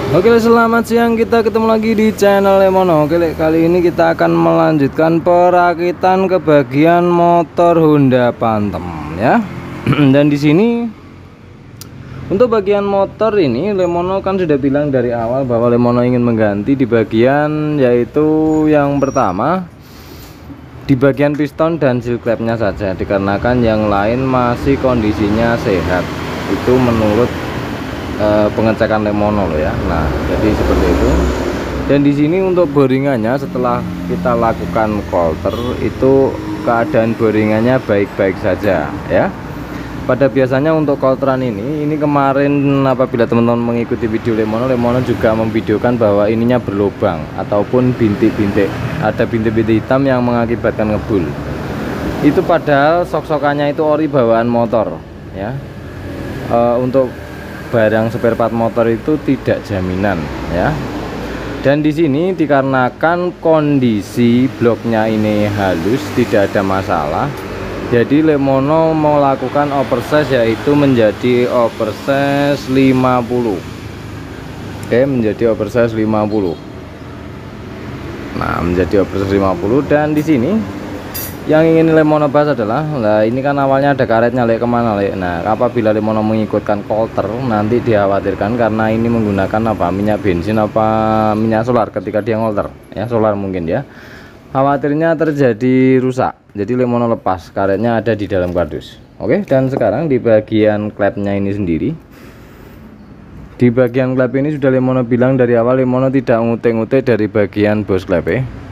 Oke, selamat siang. Kita ketemu lagi di channel Lemono. Oke, kali ini kita akan melanjutkan perakitan ke bagian motor Honda Phantom ya. Dan di sini untuk bagian motor ini Lemono kan sudah bilang dari awal bahwa Lemono ingin mengganti di bagian, yaitu yang pertama di bagian piston dan seal clamp-nya saja, dikarenakan yang lain masih kondisinya sehat. Itu menurut pengecekan Lemono loh ya. Nah, jadi seperti itu. Dan di sini untuk boringannya setelah kita lakukan coulter itu keadaan boringannya baik-baik saja ya. Pada biasanya untuk coulteran ini kemarin apabila teman-teman mengikuti video Lemono juga memvideokan bahwa ininya berlubang ataupun bintik-bintik, ada bintik-bintik hitam yang mengakibatkan ngebul. Itu padahal sok-sokannya itu ori bawaan motor ya. Untuk barang spare part motor itu tidak jaminan ya. Dan di sini dikarenakan kondisi bloknya ini halus, tidak ada masalah, jadi Lemono melakukan oversize, yaitu menjadi oversize 50. Oke, menjadi oversize 50. Nah, menjadi oversize 50. Dan di sini yang ingin Lemono bahas adalah, nah ini kan awalnya ada karetnya lek kemana lek. Nah, apabila Lemono mengikutkan coulter nanti dikhawatirkan karena ini menggunakan apa, minyak bensin apa minyak solar ketika dia coulter ya, solar mungkin ya, khawatirnya terjadi rusak. Jadi Lemono lepas, karetnya ada di dalam kardus. Oke, dan sekarang di bagian klepnya ini sendiri, di bagian klep ini sudah Lemono bilang dari awal, Lemono tidak ngute-ngute dari bagian bos klep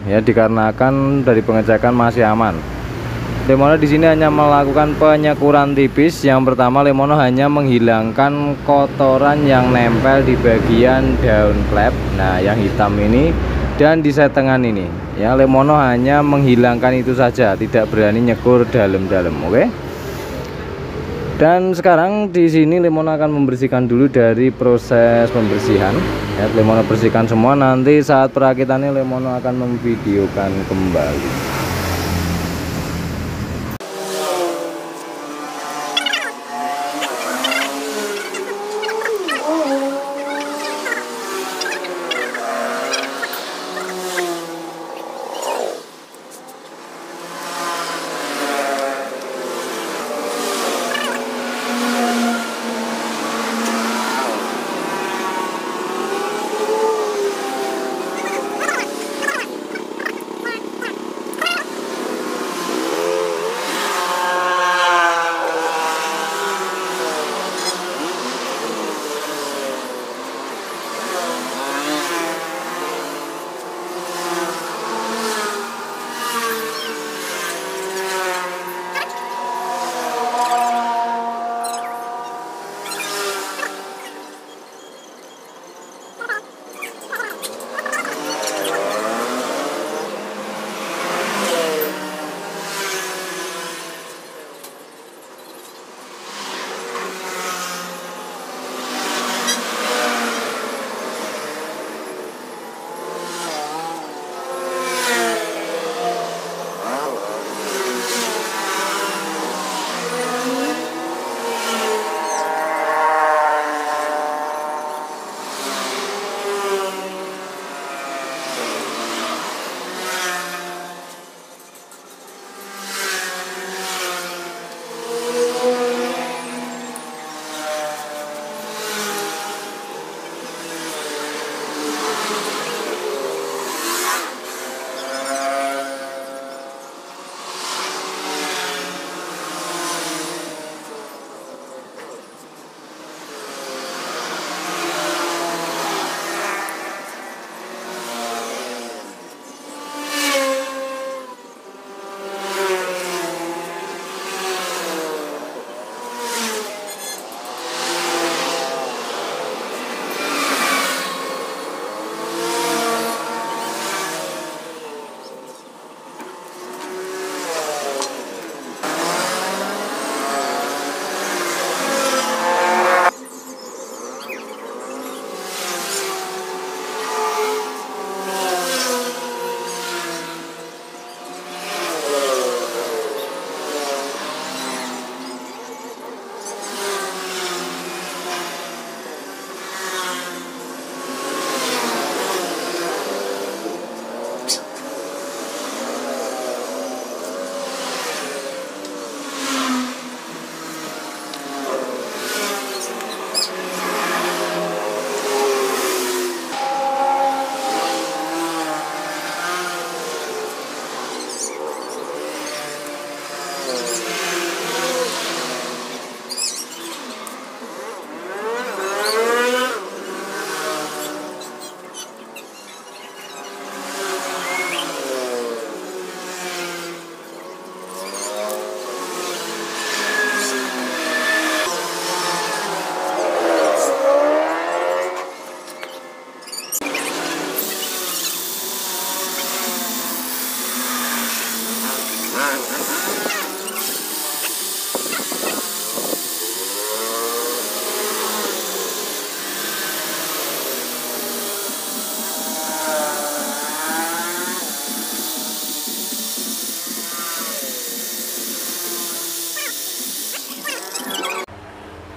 ya, dikarenakan dari pengecekan masih aman. Lemono di sini hanya melakukan penyekuran tipis. Yang pertama, Lemono hanya menghilangkan kotoran yang nempel di bagian daun klep, nah yang hitam ini, dan di setengan ini ya. Lemono hanya menghilangkan itu saja, tidak berani nyekur dalam-dalam. Oke. Dan sekarang di sini Lemono akan membersihkan dulu dari proses pembersihan ya. Lemono bersihkan semua, nanti saat perakitannya Lemono akan memvideokan kembali.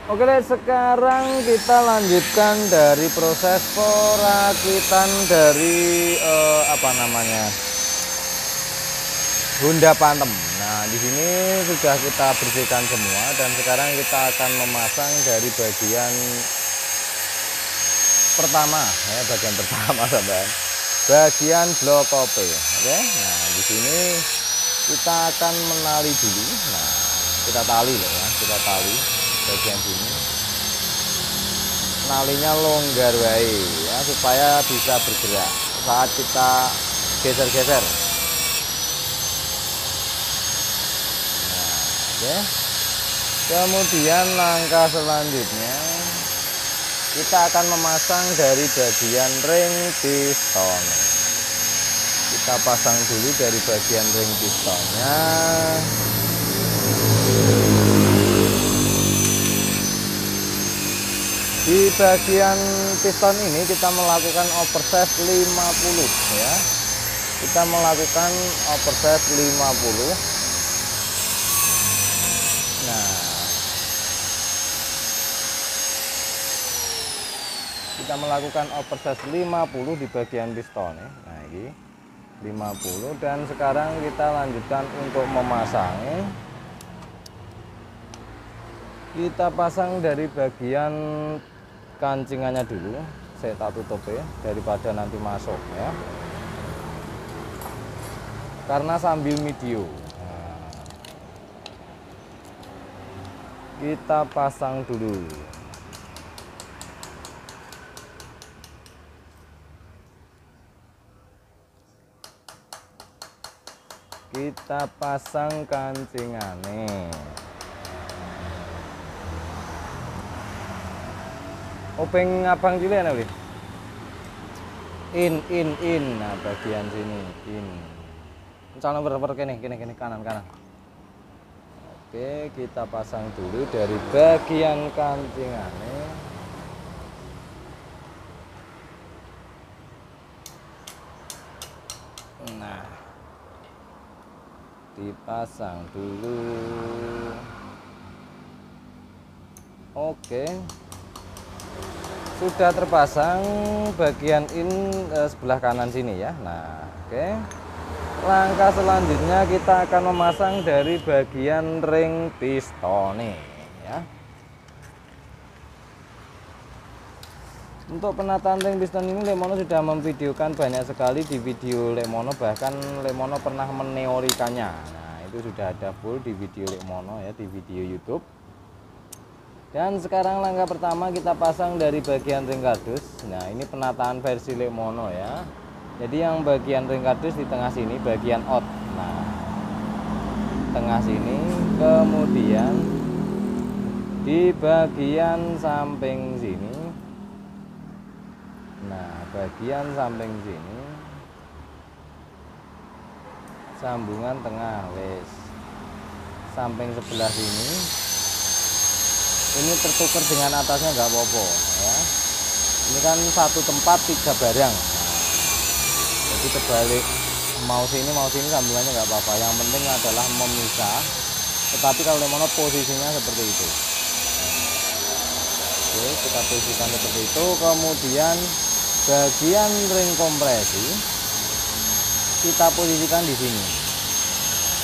Oke deh, sekarang kita lanjutkan dari proses perakitan dari apa namanya, Honda Phantom. Nah, di sini sudah kita bersihkan semua dan sekarang kita akan memasang dari bagian pertama ya, bagian pertama sampai bagian blok kope. Oke. Nah, di sini kita akan menali dulu. Nah, kita tali loh ya, kita tali bagian sini. Nalinya longgar wae ya, supaya bisa bergerak saat kita geser-geser. Oke. Kemudian langkah selanjutnya kita akan memasang dari bagian ring piston. Kita pasang dulu dari bagian ring pistonnya. Di bagian piston ini kita melakukan oversize 50 ya. Kita melakukan oversize 50. Nah, kita melakukan oversize 50 di bagian piston ya. Nah, ini 50 dan sekarang kita lanjutkan untuk memasang. Kita pasang dari bagian kancingannya dulu. Saya tak tutup ya, daripada nanti masuk ya. Karena sambil video. Kita pasang dulu. Kita pasang kancingannya. Openg abang juga ya, in. Nah, bagian sini in. Misalnya berapa kene kanan. Oke, kita pasang dulu dari bagian kancingannya. Nah, dipasang dulu. Oke, sudah terpasang bagian in sebelah kanan sini ya. Nah, oke. Langkah selanjutnya kita akan memasang dari bagian ring piston ya. Untuk penataan ring piston ini Lemono sudah memvideokan banyak sekali di video Lemono, bahkan Lemono pernah meneorikannya. Nah, itu sudah ada full di video Lemono ya, di video YouTube. Dan sekarang langkah pertama kita pasang dari bagian ring kardus. Nah, ini penataan versi Lemono ya. Jadi yang bagian ring kardus di tengah sini bagian out. Nah, tengah sini, kemudian di bagian samping sini. Nah, bagian samping sini sambungan tengah wes. Samping sebelah sini ini tertukar dengan atasnya nggak apa-apa ya. Ini kan satu tempat 3 barang. Nah, jadi kebalik mau sini sambungannya nggak apa-apa. Yang penting adalah memisah. Tetapi kalau Lemono posisinya seperti itu. Oke, kita posisikan seperti itu. Kemudian bagian ring kompresi kita posisikan di sini.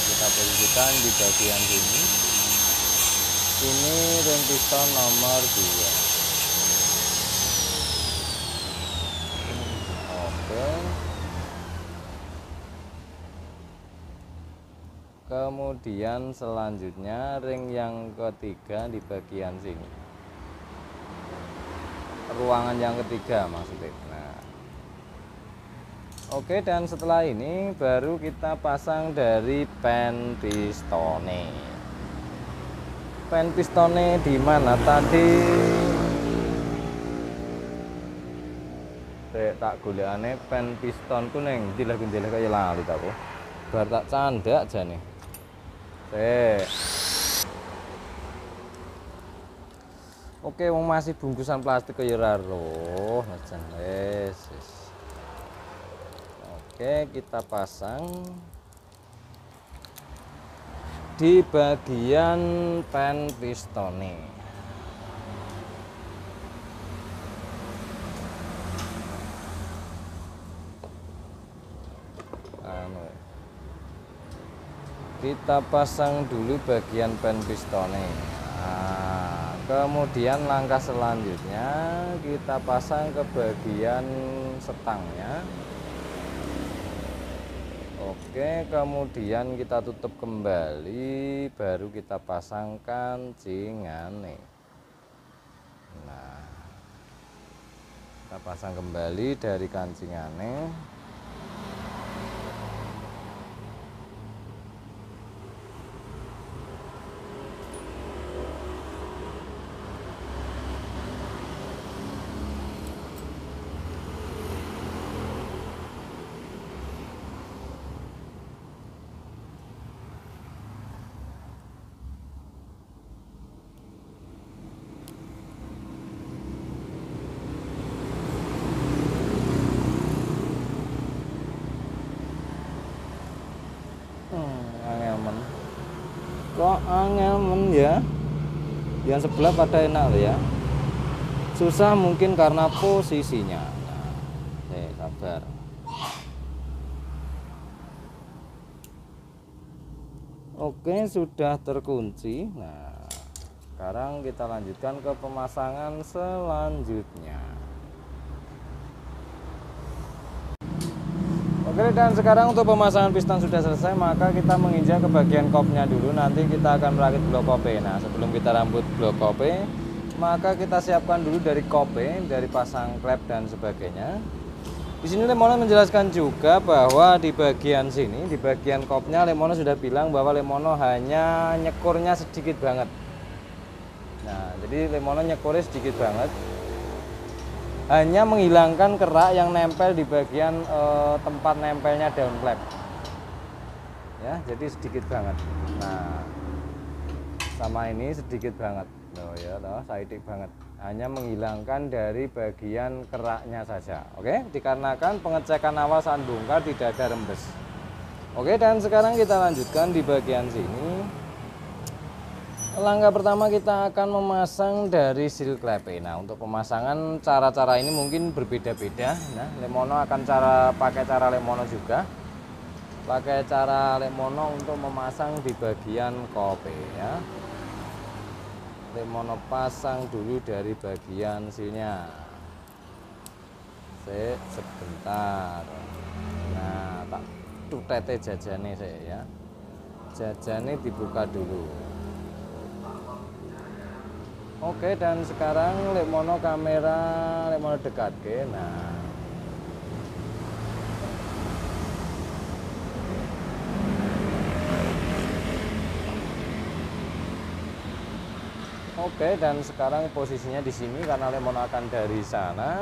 Kita posisikan di bagian sini. Ini ring piston nomor 2. Oke. Kemudian selanjutnya ring yang ketiga di bagian sini. Ruangan yang ketiga maksudnya. Nah. Oke, dan setelah ini baru kita pasang dari pen pistonnya. Pen pistonnya di mana tadi? Tak golekane pen pistonku neng dilah-dilah kaya lali tak kok. Bar tak candak jane. Oke, wong masih bungkusan plastik kaya ora roh, najan wis. Oke, kita pasang di bagian pen pistonnya. kita pasang dulu bagian pen pistonnya. Nah, kemudian langkah selanjutnya kita pasang ke bagian setangnya. Oke, kemudian kita tutup kembali, baru kita pasang kancingane. Nah, kita pasang kembali dari kancingane. Angel men. Kok angel men ya? Yang sebelah pada enak loh ya. Susah mungkin karena posisinya. Nah, sabar. Oke, sudah terkunci. Nah, sekarang kita lanjutkan ke pemasangan selanjutnya. Oke, dan sekarang untuk pemasangan piston sudah selesai, maka kita menginjak ke bagian kopnya dulu. Nanti kita akan merakit blok kope. Nah, sebelum kita rambut blok kope, maka kita siapkan dulu dari kope, dari pasang klep dan sebagainya. Di sini Lemono menjelaskan juga bahwa di bagian sini, di bagian kopnya, Lemono sudah bilang bahwa Lemono hanya nyekurnya sedikit banget. Nah, jadi Lemono nyekurnya sedikit banget, hanya menghilangkan kerak yang nempel di bagian tempat nempelnya daun klep. Ya, jadi sedikit banget. Nah, sama ini sedikit banget. Loh ya, loh, saidik banget. Hanya menghilangkan dari bagian keraknya saja. Oke, dikarenakan pengecekan awal saat bongkar tidak ada rembes. Oke, dan sekarang kita lanjutkan di bagian sini. Langkah pertama kita akan memasang dari seal klep. Nah, untuk pemasangan cara-cara ini mungkin berbeda-beda. Nah, Lemono akan pakai cara Lemono juga. Pakai cara Lemono untuk memasang di bagian kope ya. Lemono pasang dulu dari bagian sininya. Sebentar. Nah, tak tutete jajane saya ya. Jajane dibuka dulu. Oke, dan sekarang Lemono kamera Lemono dekatke. Nah, oke, dan sekarang posisinya di sini karena Lemono akan dari sana.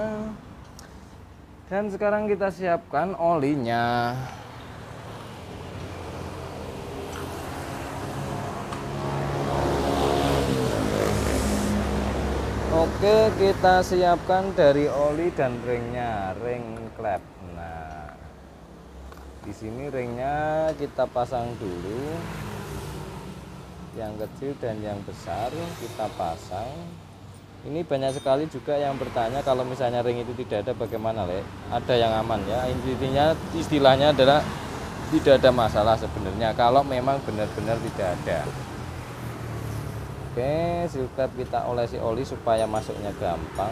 Dan sekarang kita siapkan olinya. Oke, kita siapkan dari oli dan ringnya, ring klep. Nah, di sini ringnya kita pasang dulu. Yang kecil dan yang besar kita pasang. Ini banyak sekali juga yang bertanya kalau misalnya ring itu tidak ada bagaimana, Le? Ada yang aman ya. Intinya istilahnya adalah tidak ada masalah sebenarnya kalau memang benar-benar tidak ada. Oke, seal klep kita olesi oli supaya masuknya gampang.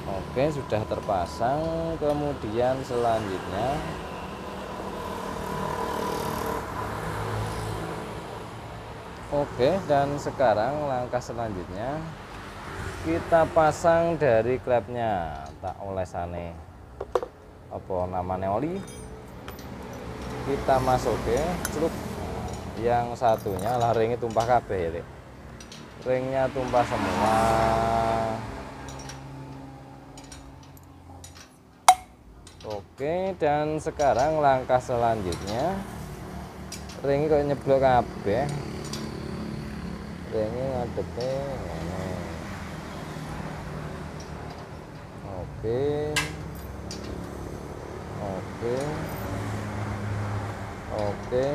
Oke, sudah terpasang. Kemudian selanjutnya oke, dan sekarang langkah selanjutnya kita pasang dari klepnya. Tak olesane apa namanya oli. Kita masukin celup. Yang satunya lah ringnya tumpah kabeh ya, ringnya tumpah semua. Oke, dan sekarang langkah selanjutnya ringnya kok nyeblok kabeh, ringnya ngadepe ngene. Oke, oke, oke.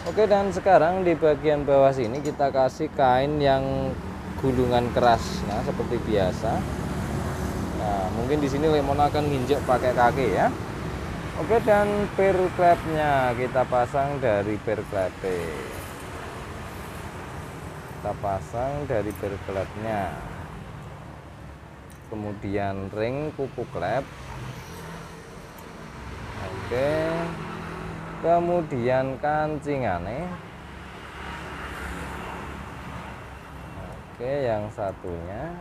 Oke, dan sekarang di bagian bawah sini kita kasih kain yang gulungan keras, nah seperti biasa. Nah, mungkin di sini Lemono akan nginjek pakai kaki ya. Oke, dan per klepnya kita pasang dari per klepe. Kita pasang dari per klepnya. Kemudian ring kuku klep. Oke. Kemudian kancingane. Oke, yang satunya.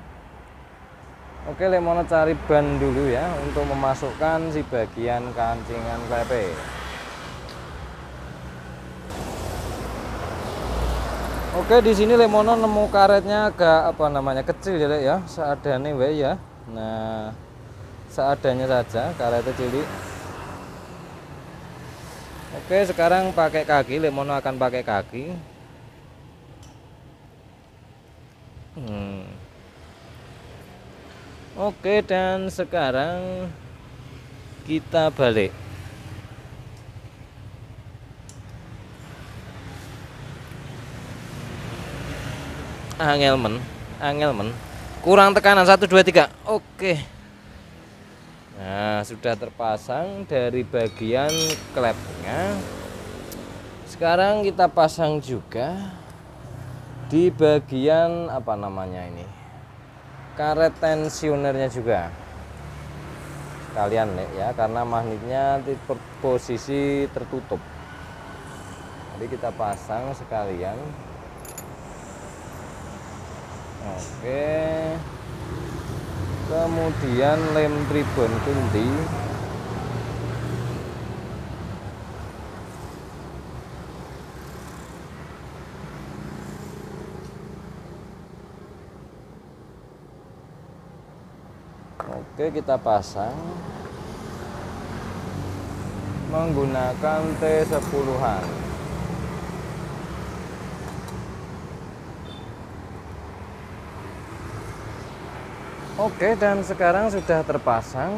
Oke, lemono cari ban dulu ya untuk memasukkan si bagian kancingan klepe. Oke, di sini lemono nemu karetnya agak kecil ya, Lek ya. Seadanya wae ya. Nah, seadanya saja karetnya cilik. Oke, sekarang pakai kaki, lemono akan pakai kaki. Oke, dan sekarang kita balik. Angelmen. Kurang tekanan 1 2 3. Oke. Nah, sudah terpasang dari bagian klepnya. Sekarang kita pasang juga di bagian ini, karet tensionernya juga sekalian ya, karena magnetnya di posisi tertutup, jadi kita pasang sekalian. Oke, kemudian lem ribbon kunci. Oke, kita pasang menggunakan T10-an. Oke, dan sekarang sudah terpasang.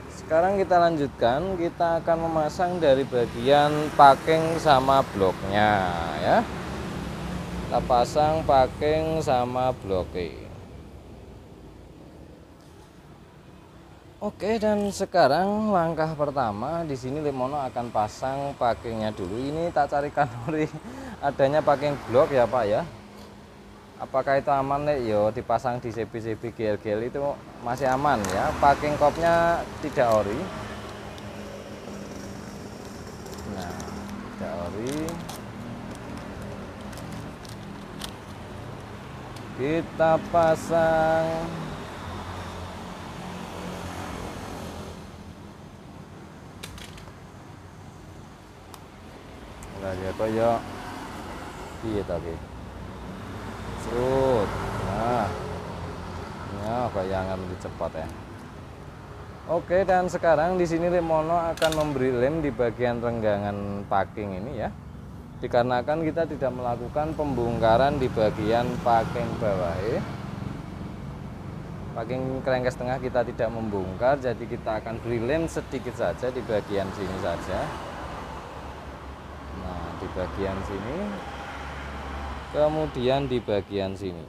Sekarang kita lanjutkan, kita akan memasang dari bagian packing sama bloknya ya. Kita pasang packing sama bloknya. Oke, dan sekarang langkah pertama di sini lemono akan pasang packingnya dulu. Ini tak carikan ori adanya packing blok ya Pak ya. Apakah itu aman nih? Yo, dipasang di CB-CB GL-GL itu masih aman ya. Packing kopnya tidak ori. Nah, tidak ori. Kita pasang. Lah ya kaya piye ta iki? Serut. Nah. Ya, bayangan lebih cepat ya. Oke, dan sekarang di sini lemono akan memberi lem di bagian renggangan packing ini ya. Dikarenakan kita tidak melakukan pembongkaran di bagian packing bawah ya. Packing kerengkes tengah kita tidak membongkar, jadi kita akan beri lem sedikit saja di bagian sini saja. Nah, di bagian sini, kemudian di bagian sini.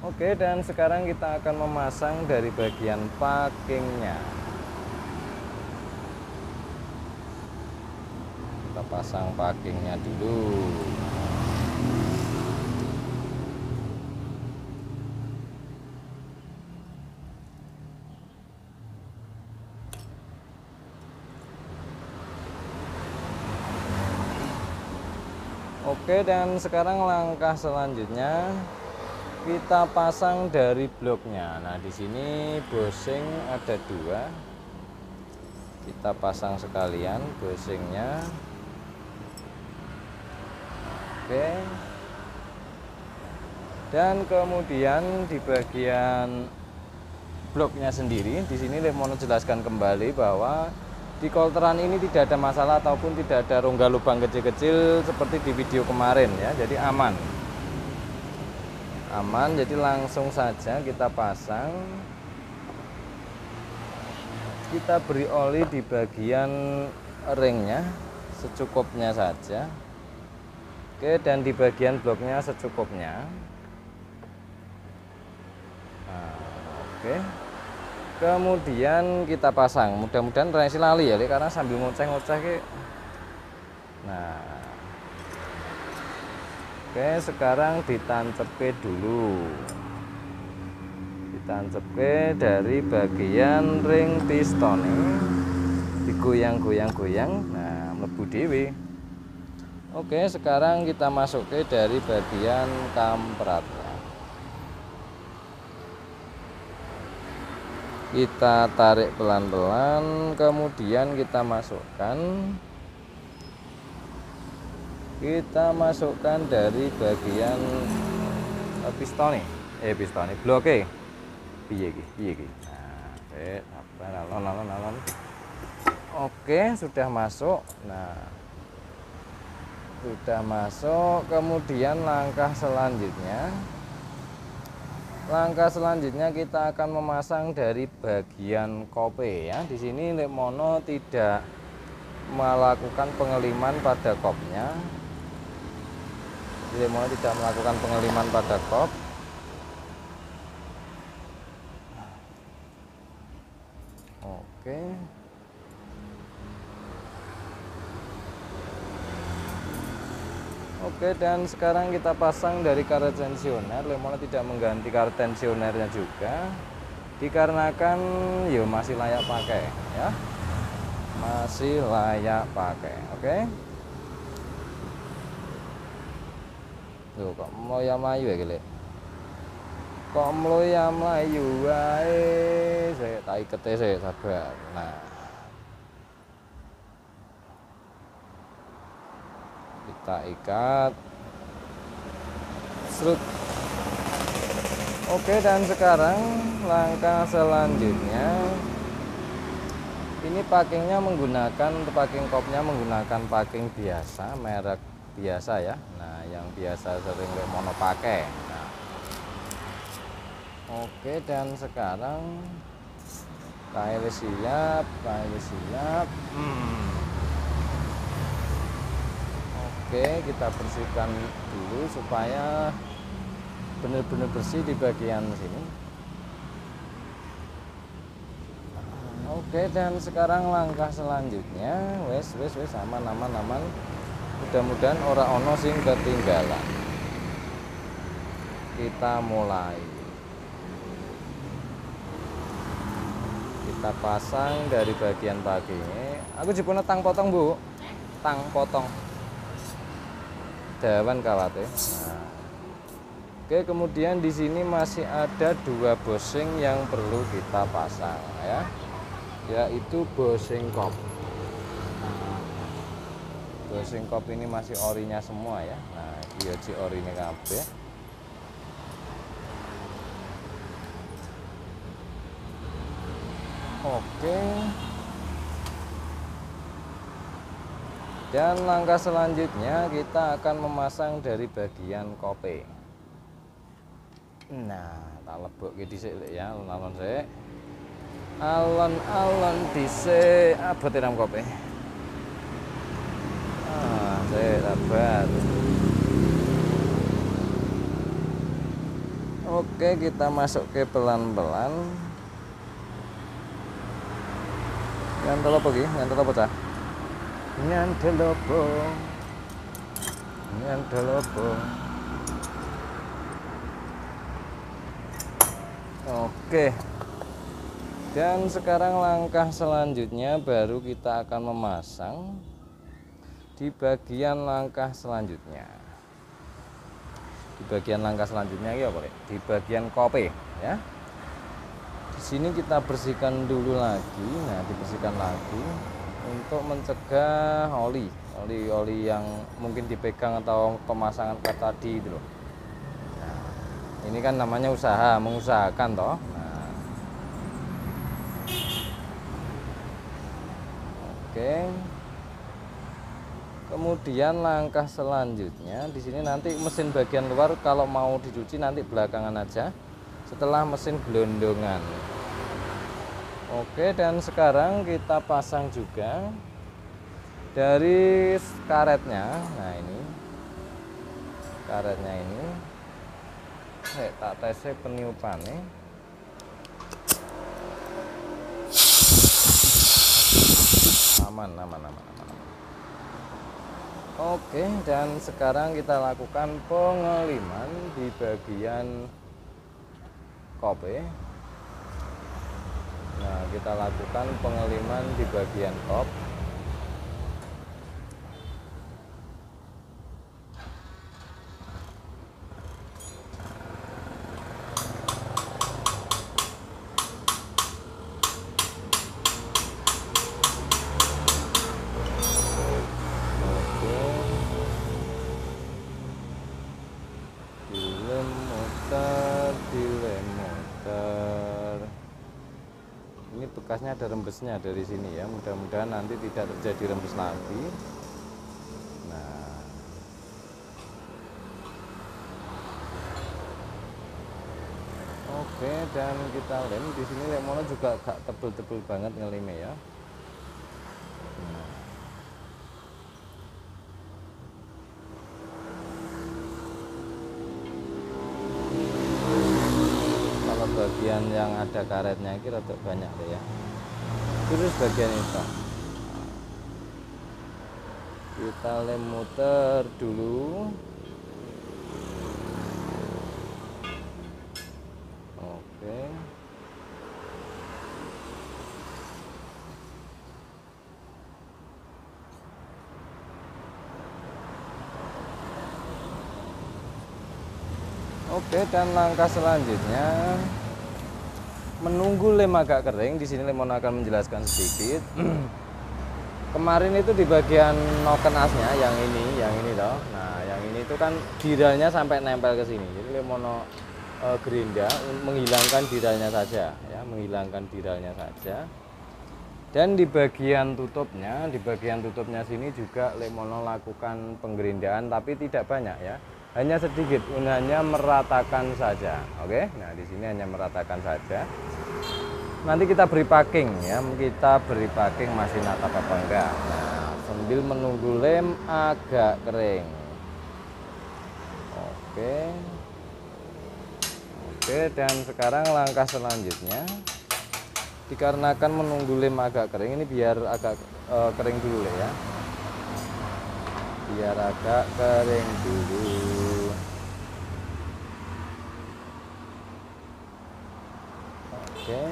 Oke, dan sekarang kita akan memasang dari bagian packingnya. Kita pasang packingnya dulu. Oke, dan sekarang langkah selanjutnya kita pasang dari bloknya. Nah, di sini bushing ada 2. Kita pasang sekalian bushingnya. Oke. Dan kemudian di bagian bloknya sendiri, di sini lemono jelaskan kembali bahwa di kolteran ini tidak ada masalah ataupun tidak ada rongga lubang kecil-kecil seperti di video kemarin ya. Jadi aman. Aman, jadi langsung saja kita pasang. Kita beri oli di bagian ringnya secukupnya saja. Oke, dan di bagian bloknya secukupnya. Nah, oke. kemudian kita pasang. Mudah-mudahan Resi lali ya, karena sambil ngoceh-ngoceh ke. Nah, oke, sekarang ditancepke dulu. Ditancepke dari bagian ring piston ini, digoyang-goyang-goyang. Nah, mlebu dhewe. Oke, sekarang kita masukke dari bagian kampratnya. Kita tarik pelan-pelan, kemudian kita masukkan dari bagian piston bloke. Piye iki? Nah, alon. Oke, sudah masuk. Nah, sudah masuk. Kemudian langkah selanjutnya kita akan memasang dari bagian kope ya. Di sini Lekmono tidak melakukan pengeliman pada kopnya. Lekmono tidak melakukan pengeliman pada kop. Oke. Oke, dan sekarang kita pasang dari karet tensioner. Lekmono tidak mengganti karet tensionernya juga, dikarenakan ya masih layak pakai ya, masih layak pakai. Oke. Tuh kok mloya-mlayu ya gile. Kok mloya-mlayu wae. Saya tak ikete saya sabar. Nah, kita ikat. Serut. Oke, dan sekarang langkah selanjutnya ini packingnya menggunakan, untuk packing kopnya menggunakan packing biasa, merek biasa ya. Nah, yang biasa sering Lekmono pakai. Nah, oke, dan sekarang kail siap. Oke, kita bersihkan dulu supaya benar-benar bersih di bagian sini. Oke, dan sekarang langkah selanjutnya wes aman. Mudah-mudahan ora ono sing ketinggalan. Kita mulai. Kita pasang dari bagian packingnya. Aku jipune tang potong, Bu. Tang potong. Dawan kawate. Nah. Oke, kemudian di sini masih ada 2 bushing yang perlu kita pasang ya, yaitu bushing kop. Bushing kop ini masih orinya semua ya. Nah, iya ci orine kabeh. Oke. Dan langkah selanjutnya kita akan memasang dari bagian kope. Nah, tak lebokke dhisik ya, alon-alon sik. Alon-alon dhisik, abot ram kope. Sik sabar. Oke, kita masuk ke pelan-pelan. Nyantel apa iki? Nyantel apa cah? Nyantel apa? Oke. Dan sekarang langkah selanjutnya baru kita akan memasang di bagian langkah selanjutnya. Di bagian langkah selanjutnya ya boleh. Di bagian kope ya. Di sini kita bersihkan dulu lagi. Nah, dibersihkan lagi untuk mencegah oli yang mungkin dipegang atau pemasangan kat tadi itu loh. Nah, ini kan namanya mengusahakan toh. Nah, oke. Kemudian langkah selanjutnya di sini nanti mesin bagian luar kalau mau dicuci nanti belakangan aja setelah mesin gelondongan. Oke, dan sekarang kita pasang juga dari karetnya. Nah, ini karetnya ini tak tes peniupannya. aman. Oke, dan sekarang kita lakukan pengeliman di bagian kope. Nah, kita lakukan pengeliman di bagian kop. Dilem muter. Ini bekasnya ada rembesnya dari sini ya, mudah-mudahan nanti tidak terjadi rembes lagi. Nah, oke, dan kita lem di sini. Lemono juga gak tebel-tebel banget ngelimnya ya. Bagian yang ada karetnya ini rada banyak deh ya, terus bagian itu kita lem muter dulu. Oke, dan langkah selanjutnya menunggu lem agak kering. Di sini Lemon akan menjelaskan sedikit. Kemarin itu di bagian noken asnya yang ini toh. Nah, yang ini itu kan diralnya sampai nempel ke sini. Jadi Lemono gerinda menghilangkan diralnya saja ya, menghilangkan diralnya saja. Dan di bagian tutupnya sini juga Lemono lakukan penggerindaan, tapi tidak banyak ya. Hanya sedikit, hanya meratakan saja. Oke, nah di sini hanya meratakan saja. Nanti kita beri packing ya, kita beri packing masih natap apa enggak. Nah, sambil menunggu lem agak kering. Oke, dan sekarang langkah selanjutnya, dikarenakan menunggu lem agak kering, ini biar agak kering dulu ya. Biar agak kering dulu. Oke,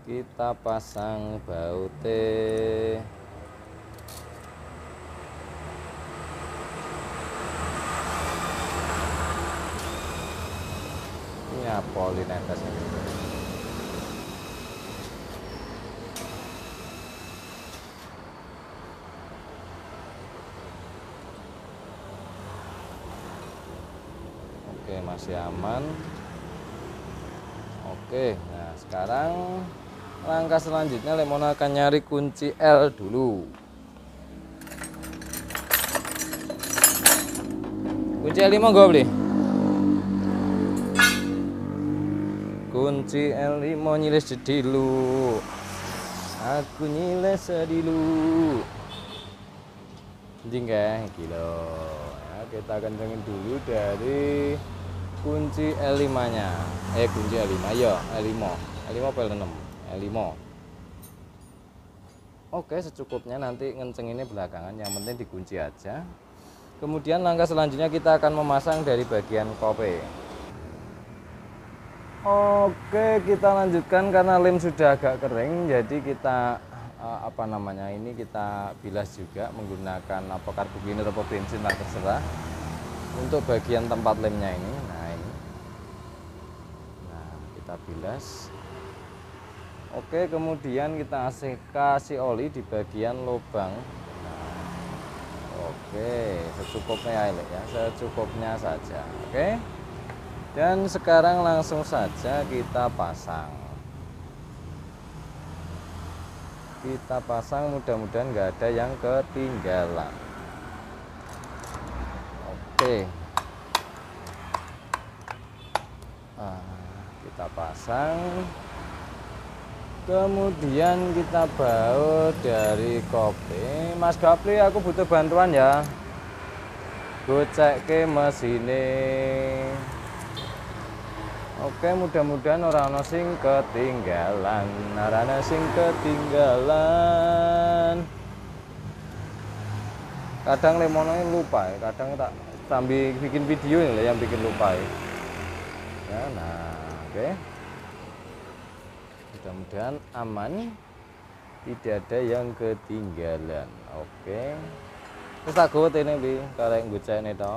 kita pasang bautnya. Ini apa linetas ini? Oke, masih aman. Oke, nah sekarang langkah selanjutnya Lemono akan nyari kunci L dulu. Kunci L5 gue beli. Kunci L5 nyiles sedilu. Aku nyiles sedilu. Anjing kayak kilo. Ya, kita kencengin dulu dari kunci L5 nya. Kunci L5 ya, L5 apa L6? L5. Oke, secukupnya, nanti ngencenginnya belakangan, yang penting dikunci aja. Kemudian langkah selanjutnya kita akan memasang dari bagian kope. Oke, kita lanjutkan karena lem sudah agak kering, jadi kita kita bilas juga menggunakan karbonir atau bensin lah, terserah, untuk bagian tempat lemnya ini. Nah, kita bilas. Oke, kemudian kita kasih oli di bagian lubang. Oke, secukupnya ya, secukupnya saja. Oke, dan sekarang langsung saja kita pasang. Mudah-mudahan nggak ada yang ketinggalan. Oke, kita pasang. Kemudian kita baut dari kopi. Mas Gapli, aku butuh bantuan ya. Gue cek ke mesinnya. Oke, mudah-mudahan ora ana sing ketinggalan, ora ana sing ketinggalan. Kadang lemono lupa ya, kadang tak sambil bikin video ini yang bikin lupa ya. Nah, oke. Mudah-mudahan aman, tidak ada yang ketinggalan. Oke. Terus aku ini bi, karek ngucapin itu.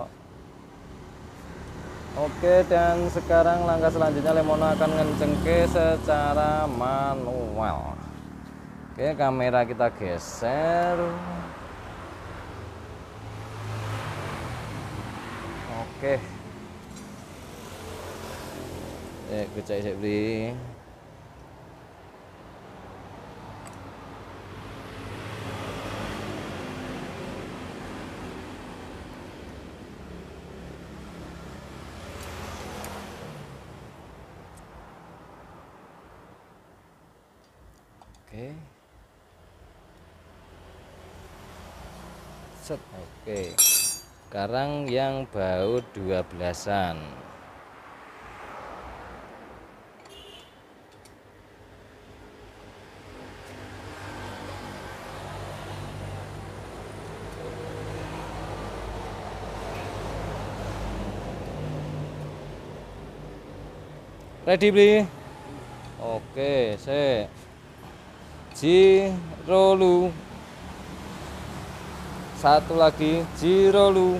Oke, dan sekarang langkah selanjutnya Lemono akan ngencengke secara manual. Oke, kamera kita geser. Oke. Gue cek beli. Oke. Set. Oke. Sekarang yang baut 12-an. Ready beli? Oke, Jirolu. Satu lagi Jirolu.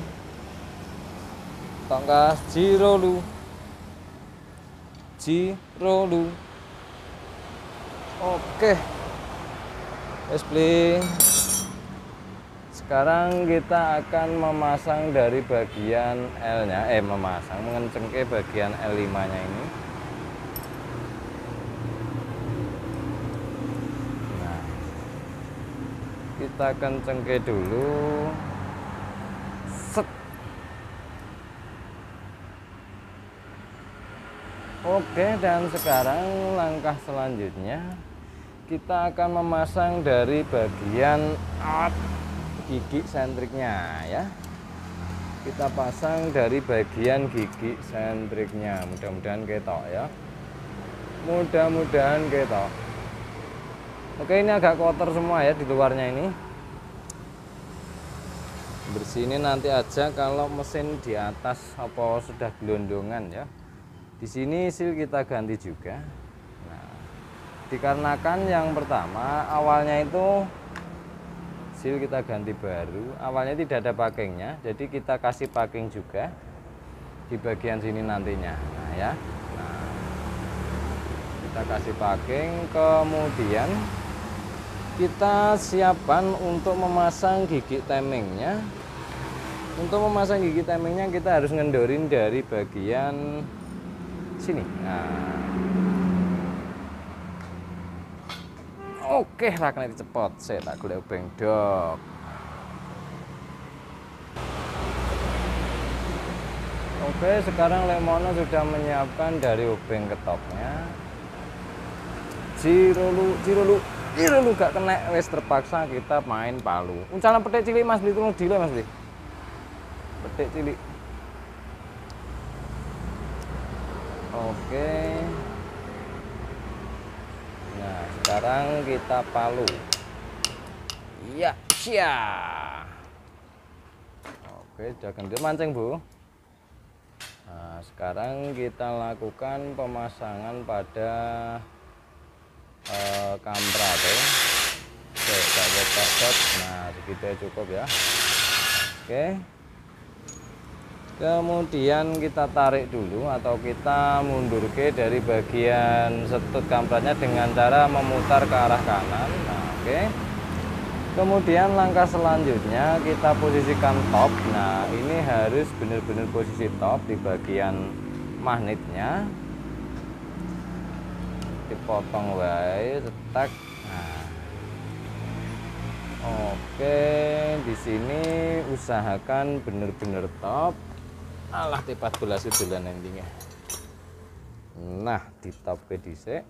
Tongkas Jirolu. Jirolu. Oke. Beli. Sekarang kita akan memasang dari bagian L-nya, mengencengke bagian L5-nya ini. Kita kencengke dulu. Set. Oke, dan sekarang langkah selanjutnya kita akan memasang dari bagian gigi sentriknya ya. Kita pasang dari bagian gigi sentriknya. Mudah-mudahan ketok ya. Mudah-mudahan ketok. Oke, ini agak kotor semua ya di luarnya ini. Bersihnya nanti aja kalau mesin di atas apa sudah gelondongan ya. Di sini seal kita ganti juga. Nah, dikarenakan yang pertama awalnya itu seal kita ganti baru, awalnya tidak ada packingnya, jadi kita kasih packing juga di bagian sini nantinya. Nah ya, kita kasih packing, kemudian kita siapkan untuk memasang gigi timingnya. Untuk memasang gigi timingnya kita harus ngendorin dari bagian sini. Nah, oke, raknya cepot. Saya tak golek obeng dok. Oke, sekarang Lemono sudah menyiapkan dari obeng ketopnya. Jirolu gak kena, wes terpaksa kita main palu. Uncalan petik cilik Mas Bli, tolong dile Mas Bli. Petik cilik. Oke. Nah, sekarang kita palu. Iya, siap. Oke, udah gendut mancing, Bu. Nah, sekarang kita lakukan pemasangan pada kamprat ya. Oke, nah segitu cukup ya. Oke, kemudian kita tarik dulu atau kita mundur ke dari bagian setut kampratnya dengan cara memutar ke arah kanan. Nah, oke, kemudian langkah selanjutnya kita posisikan top. Nah, ini harus benar-benar posisi top di bagian magnetnya. Dipotong wae cetak. Nah, oke, di sini usahakan bener-bener top. Alah, tepat bola sudulan endingnya. Nah, di top ke dhisik.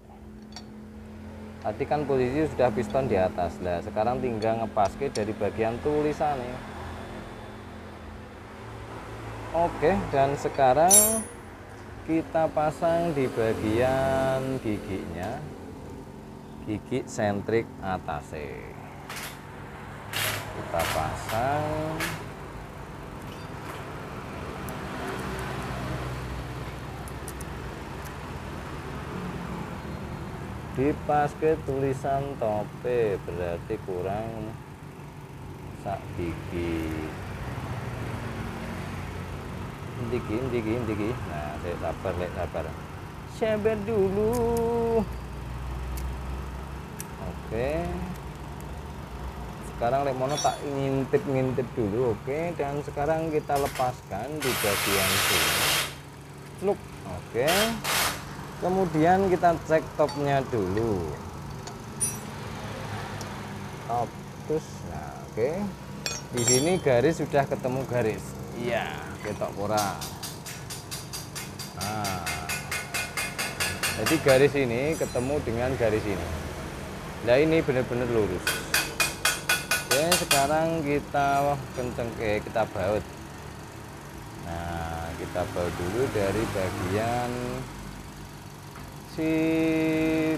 Tadi kan posisi sudah piston di atas. Lah, sekarang tinggal ngepaske dari bagian tulisannya. Oke, dan sekarang kita pasang di bagian giginya, gigi sentrik atasnya kita pasang. Dipaske tulisan tope berarti kurang sak gigi. Ndiki. Nah, saya sabar. Sabar dulu. Oke. Sekarang lemono tak ngintip dulu, oke. Dan sekarang kita lepaskan di bagian sini. Celuk. Oke. Kemudian kita cek topnya dulu. Top terus. Nah, oke. Di sini garis sudah ketemu garis. Iya, ketok ora. Nah, jadi garis ini ketemu dengan garis ini. Nah, ini benar-benar lurus. Oke, sekarang kita kita baut. Nah, kita baut dulu dari bagian si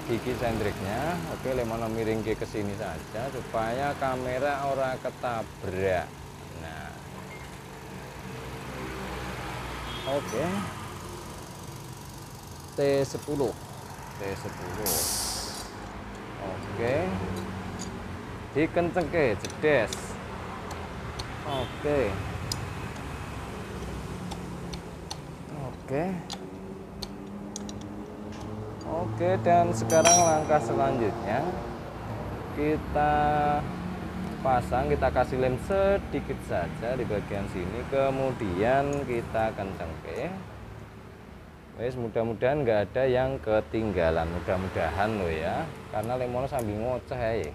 gigi sentriknya. Oke, lemono miring ke sini saja supaya kamera ora ketabrak. Nah, oke. T10. Oke. Dikencengke jedes. Oke. Oke, dan sekarang langkah selanjutnya kita pasang, kita kasih lem sedikit saja di bagian sini, kemudian kita kencengke. Wes, mudah-mudahan nggak ada yang ketinggalan, mudah-mudahan lo ya, karena lemono sambil ngoceh ya.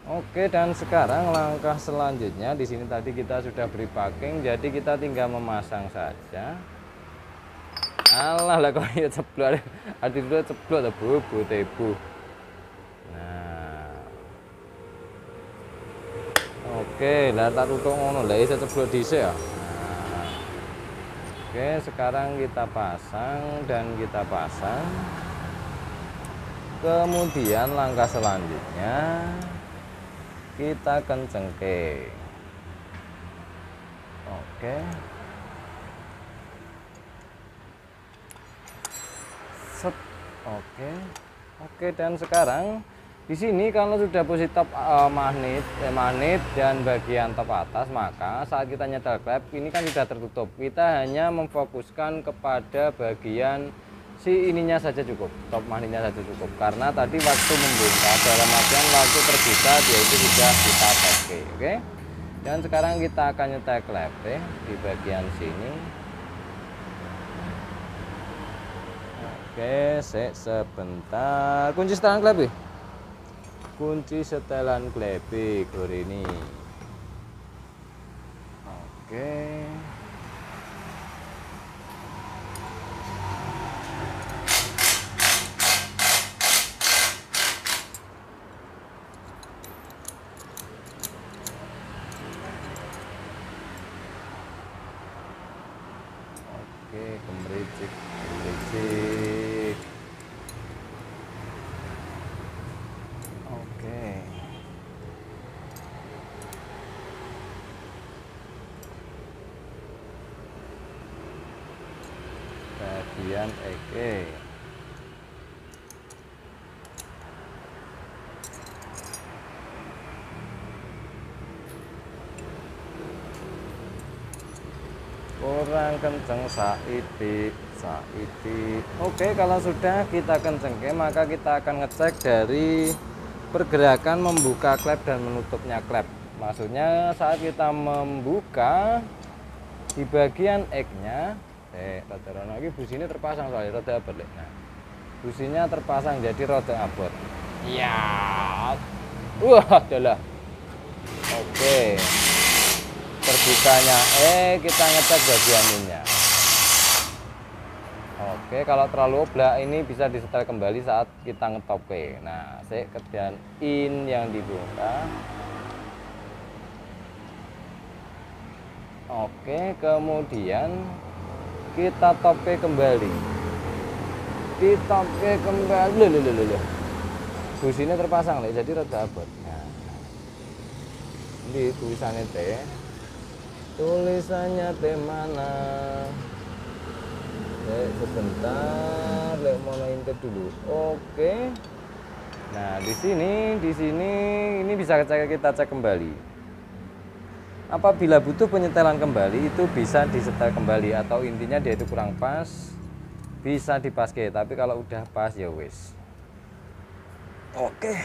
Oke, dan sekarang langkah selanjutnya di sini tadi kita sudah beri packing, jadi kita tinggal memasang saja. Alah lah kok ya ceblok, arti itu ceblok atau bubu tebu. Nah, oke, lah tak tutup ngono, lah bisa ceblok dhisik ya. Nah, oke, sekarang kita pasang dan kita pasang. Kemudian langkah selanjutnya kita kencengke. Oke. Oke, dan sekarang di sini kalau sudah posisi top magnet dan bagian top atas, maka saat kita nyetel klep ini kan sudah tertutup. Kita hanya memfokuskan kepada bagian si ininya saja cukup, top magnetnya saja cukup. Karena tadi waktu membongkar, dalam artian waktu terbuka dia itu sudah kita pakai. Oke. Dan sekarang kita akan nyetel klep di bagian sini. Oke, sebentar. Kunci setelan klep. Kunci setelan klep ini. Oke. Oke, kemericik. Oke. Bagian eke. Kurang kenceng saiti. Oke, kalau sudah kita kencengke, maka kita akan ngecek dari pergerakan membuka klep dan menutupnya klep. Maksudnya saat kita membuka di bagian X-nya, rada lagi businya terpasang soalnya rada abot. Nah, businya terpasang jadi rada abot. Ya, wah, adalah. Oke. Terbukanya kita ngecek bagian ininya. Oke, kalau terlalu oblak ini bisa disetel kembali saat kita ngetopke. Nah, kemudian in yang dibuka. Oke, kemudian kita tope kembali. Ditope kembali. Loh. Businya terpasang nih, jadi rada abot. Nah, ini tulisannya T. Tulisannya T mana? Sebentar, mau intip dulu. Oke. Nah, di sini ini bisa kita cek kembali. Apabila butuh penyetelan kembali, itu bisa disetel kembali, atau intinya dia itu kurang pas, bisa dipaske. Tapi kalau udah pas ya wis. Oke.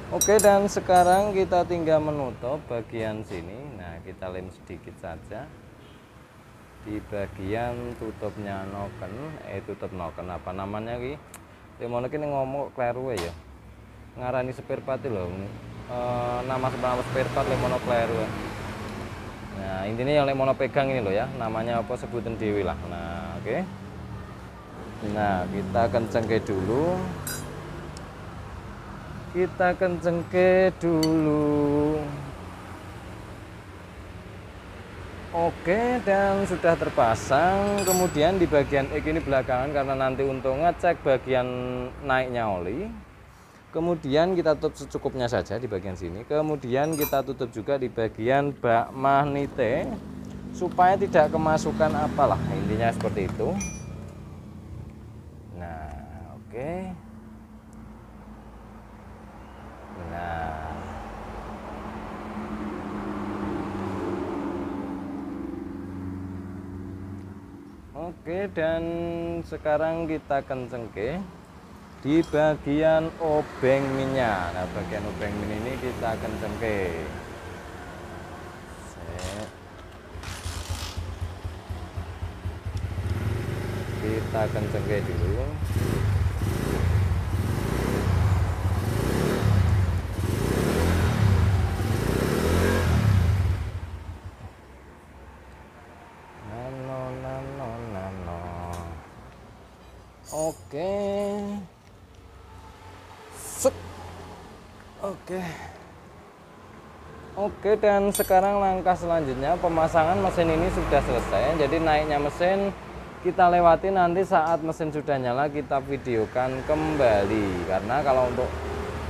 Oke, dan sekarang kita tinggal menutup bagian sini. Nah, kita lem sedikit saja di bagian tutupnya noken. Tutup noken apa namanya ki? Lemono ki ngomong kleru ya. Ngarani spare part lho. Nama spare part lemono kleru. Nah, intinya yang lemono pegang ini loh ya. Namanya apa sebutan dewi lah. Nah, oke. Nah, kita kencengke dulu. Oke, dan sudah terpasang. Kemudian di bagian ek ini belakangan, karena nanti untuk ngecek bagian naiknya oli. Kemudian kita tutup secukupnya saja di bagian sini. Kemudian kita tutup juga di bagian bak magnete supaya tidak kemasukan apalah, intinya seperti itu. Nah, oke. Nah, oke, dan sekarang kita kencengke di bagian obeng minyak. Nah, bagian obeng minyak ini kita kencengke. Kita kencengke dulu. Oke. Oke, dan sekarang langkah selanjutnya pemasangan mesin ini sudah selesai. Jadi naiknya mesin kita lewati, nanti saat mesin sudah nyala kita videokan kembali. Karena kalau untuk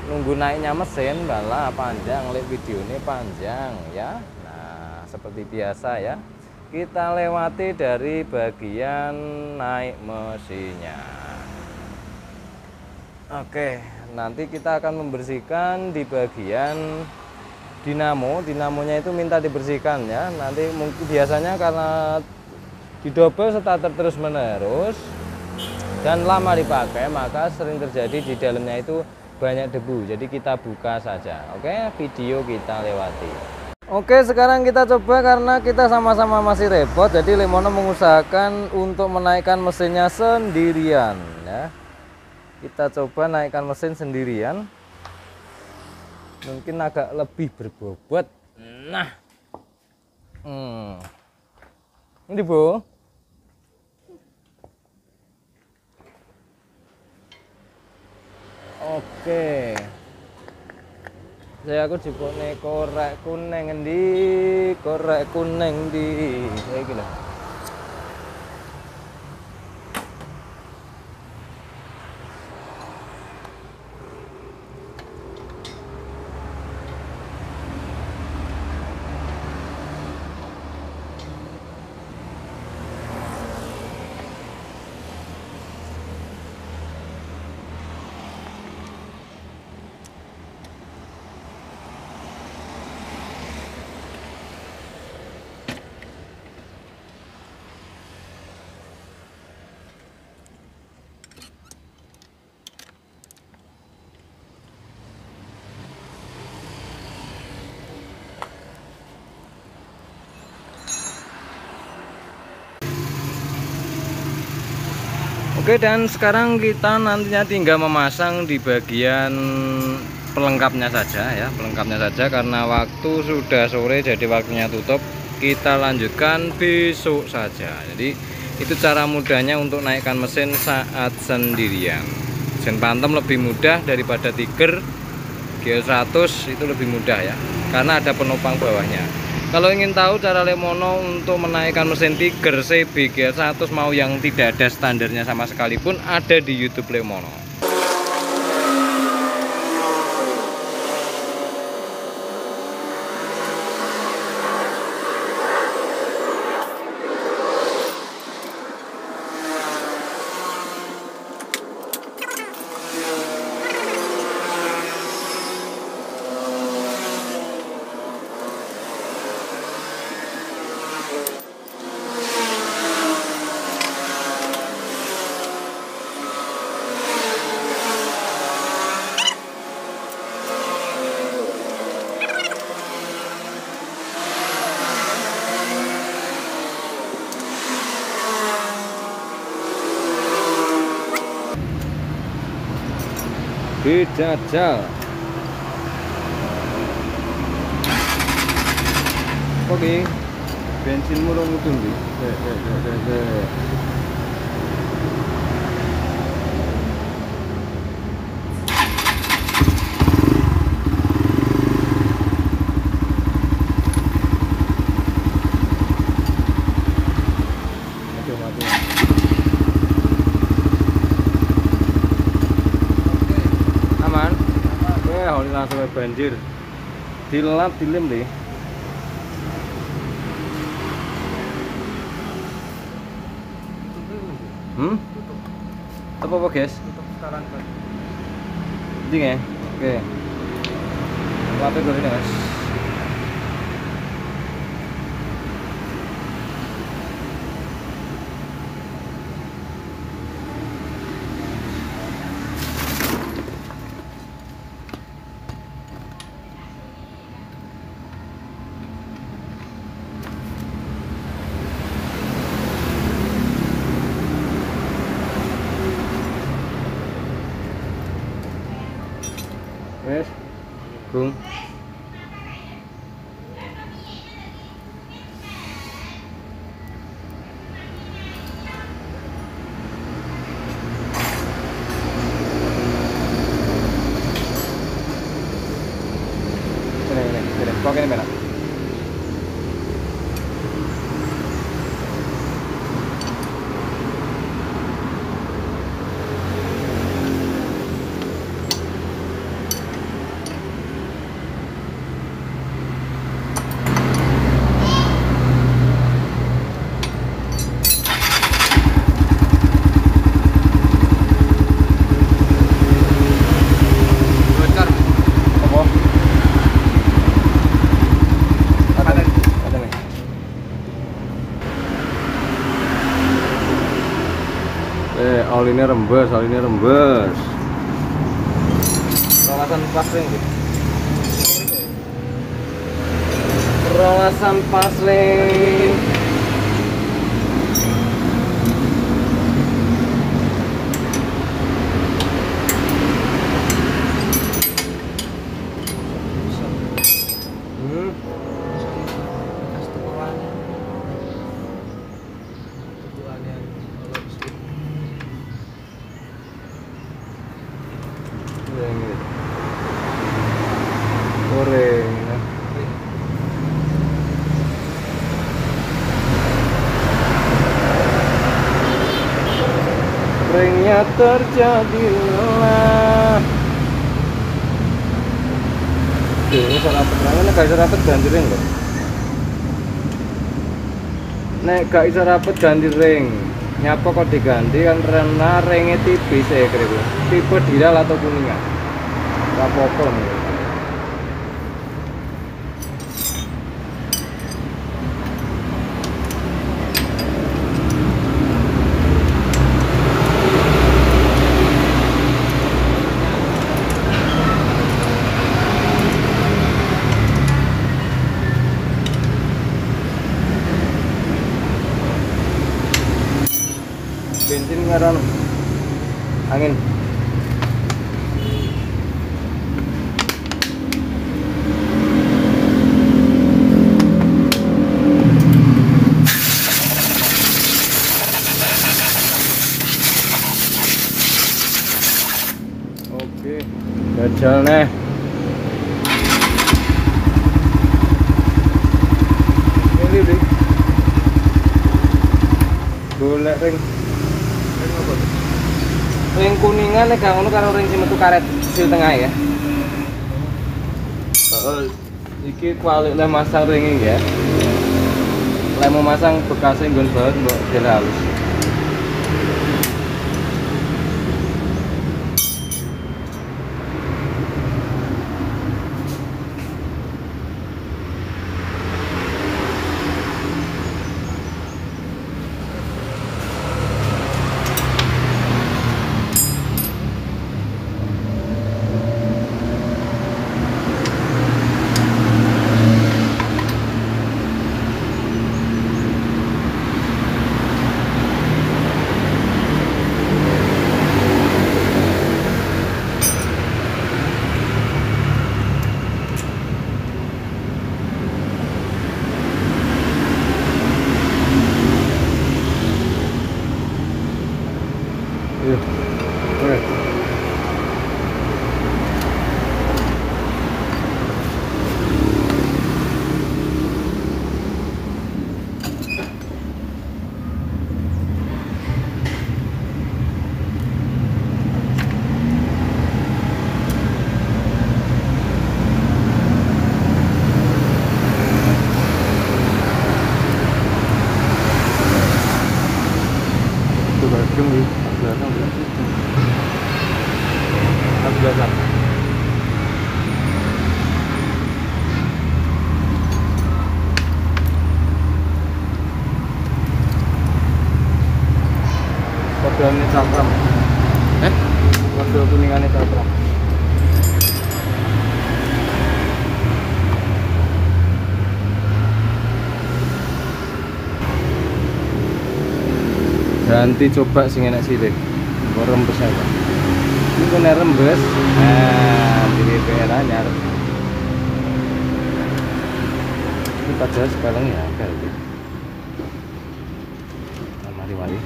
nunggu naiknya mesin malah panjang, video ini panjang ya. Nah, seperti biasa ya. Kita lewati dari bagian naik mesinnya. Oke, nanti kita akan membersihkan di bagian dinamonya itu minta dibersihkan ya. Nanti mungkin biasanya karena didobel starter terus menerus dan lama dipakai, maka sering terjadi di dalamnya itu banyak debu. Jadi kita buka saja. Oke, video kita lewati. Oke, sekarang kita coba karena kita sama-sama masih repot. Jadi Lemono mengusahakan untuk menaikkan mesinnya sendirian ya. Kita coba naikkan mesin sendirian. Mungkin agak lebih berbobot. Nah. Ini, Bu. Oke. Saya aku jipone korek kuning endi, korek kuning di. Kayak gini. Oke, dan sekarang kita nantinya tinggal memasang di bagian pelengkapnya saja ya, pelengkapnya saja karena waktu sudah sore jadi waktunya tutup. Kita lanjutkan besok saja. Jadi Itu cara mudahnya untuk naikkan mesin saat sendirian. Mesin Phantom lebih mudah daripada Tiger. GL100 itu lebih mudah ya, karena ada penopang bawahnya. Kalau ingin tahu cara Lemono untuk menaikkan mesin Tiger CB GL100 mau yang tidak ada standarnya sama sekali pun, ada di YouTube Lemono. Dijajal. Oke, bensin murung itu nih. Langsung banjir, dilap dilem deh. Apa guys? Tutup sekarang kan. Ding ya. Oke. Lapet dulu ini guys. Wes, Bung. Ini, kok ini mana? Oli ini rembes. Rolasan pasling gitu. Rolasan pasling. Goreng ya. Ringnya terjadi lelah. Ini serapet, ini gak serapet ganti ring loh. Nek gak bisa rapet ganti ring. Nyapa kok diganti kan karena ringnya tipis ya kira-kira. Tipe diral atau kuningan. Apa-apa nih. Bensin ngaran angin. Oke, gajal nih. Ini deh. Golek ring. Ring apa? Ring kuningan nek gak ngono karo ring sing metu karet sil tengah ya. Iki kualik le masang ring iki ya. Le mau masang bekasnya nggon baut mbok dhewe halus. Ujung di belakang belakang. Kodone cakram. Kode kuningane cakram. Ganti coba sing enak silik. Kok rembes aja. Ini kena rembes. Nah, di PL anyar. Ini padahal sekarang ya agak gitu. Mari-mari.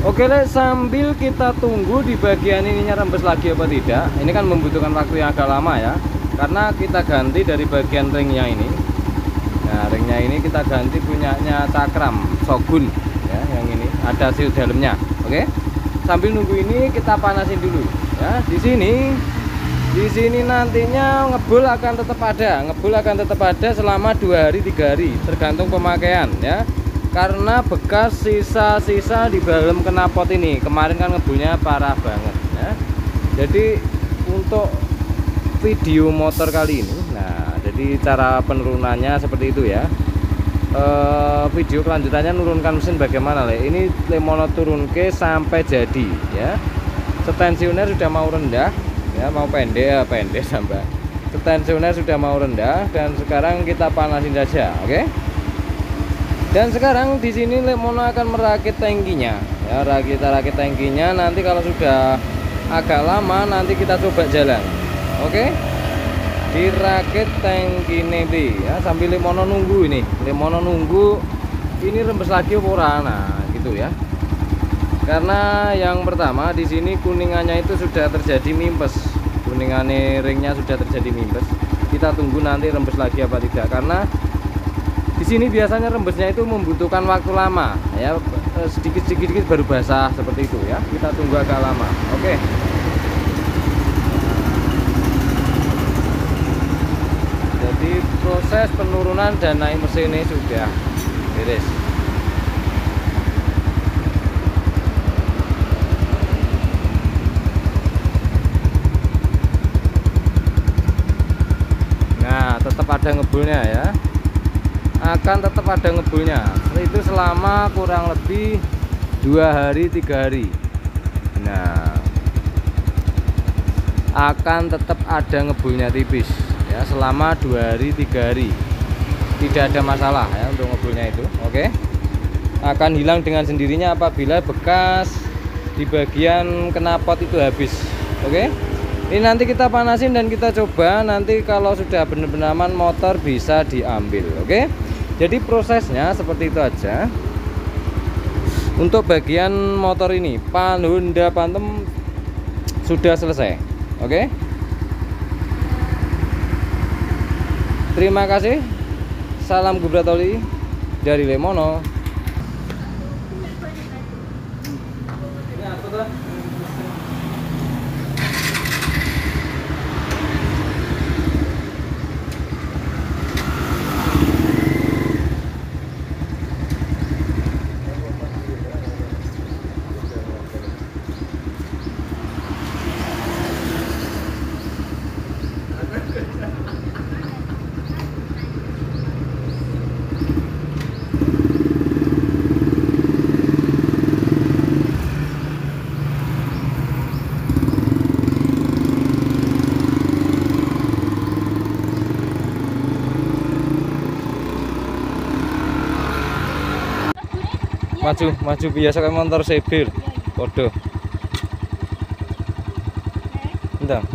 Oke Le, sambil kita tunggu di bagian ininya rembes lagi apa tidak. Ini kan membutuhkan waktu yang agak lama ya, karena kita ganti dari bagian ringnya ini. Nah, ringnya ini kita ganti punyanya Cakram Shogun ya, yang ini ada seal dalamnya. Oke, sambil nunggu ini kita panasin dulu ya. Di sini nantinya ngebul akan tetap ada selama 2 hari 3 hari tergantung pemakaian ya. Karena bekas sisa-sisa di dalam knalpot ini kemarin kan ngebulnya parah banget ya. Jadi untuk video motor kali ini, nah jadi cara penurunannya seperti itu ya. Video kelanjutannya nurunkan mesin bagaimana Le? Ini Lemono turun ke sampai jadi ya. Setensioner sudah mau rendah ya, mau pendek sampai setensioner sudah mau rendah, dan sekarang kita panasin saja. Oke. Dan sekarang di sini Lemono akan merakit tangkinya ya, kita rakit tangkinya. Nanti kalau sudah agak lama nanti kita coba jalan. Oke. dirakit tangkine pi ya, sambil Lemono nunggu ini. Lemono nunggu ini rembes lagi apa ora, nah gitu ya. Karena yang pertama di sini kuningannya itu sudah terjadi mimpes. Kuningannya ringnya sudah terjadi mimpes. Kita tunggu nanti rembes lagi apa tidak, karena di sini biasanya rembesnya itu membutuhkan waktu lama ya, sedikit-sedikit baru basah seperti itu ya. Kita tunggu agak lama. Oke. Jadi proses penurunan dan naik mesin ini sudah beres. Nah, tetap ada ngebulnya ya. Akan tetap ada ngebulnya. Itu selama kurang lebih 2 hari 3 hari. Nah, akan tetap ada ngebulnya tipis ya, selama 2 hari 3 hari. Tidak ada masalah ya untuk ngebulnya itu. Oke. Akan hilang dengan sendirinya apabila bekas di bagian knalpot itu habis. Oke. Ini nanti kita panasin dan kita coba, nanti kalau sudah benar-benar aman motor bisa diambil. Oke. Jadi prosesnya seperti itu aja. Untuk bagian motor ini Honda Phantom sudah selesai. Oke. Terima kasih. Salam Gubratoli dari Lemono. Maju biasa kayak motor sebil. Podo. Entah.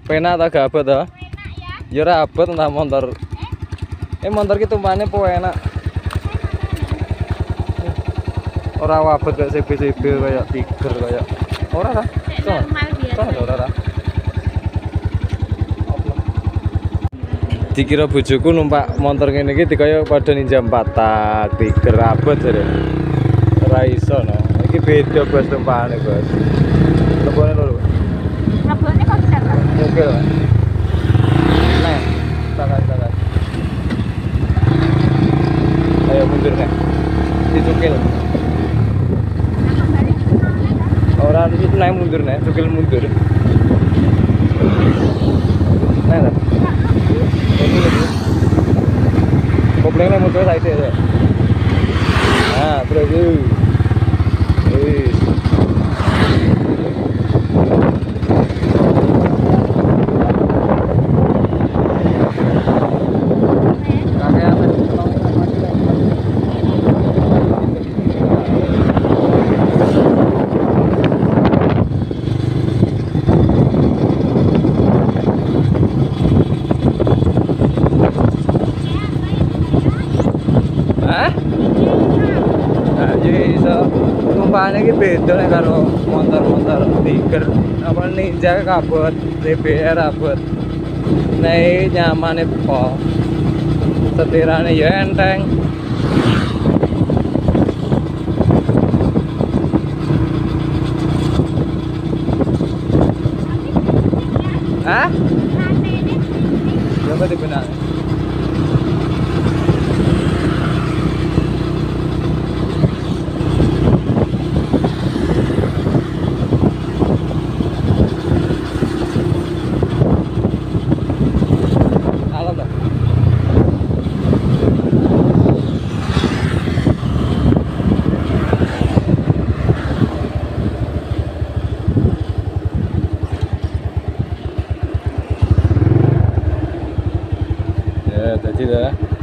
Penak tak gak abot toh? Ya ora abot entah motor. Motor ki tumpane po enak. Ora abot kayak CB-CB kayak Tiger kayak. Ora ta? Normal biasa. Ora ta? Dikira bojoku numpak motor ngene iki dikaya pada Ninja 4 tak Tiger abot jare. Ora iso no. Iki beda bos tumpakane, Bos. Lebone lho. Rabone kok bisa kan? Oke lah. Nah, takas. Ayo mundur nih. Dicukil. Orang itu naik mundur nih, cukil mundur. Nah, lah. Koplengnya mundur saya itu. Nah, terus itu. Tumpakane iki beda nek karo motor-motor Tiger. Apa Ninja kabut, DBR kabut. Nek nyamane po. Setirane ya enteng. Hah? Coba dibenahi. Tidak.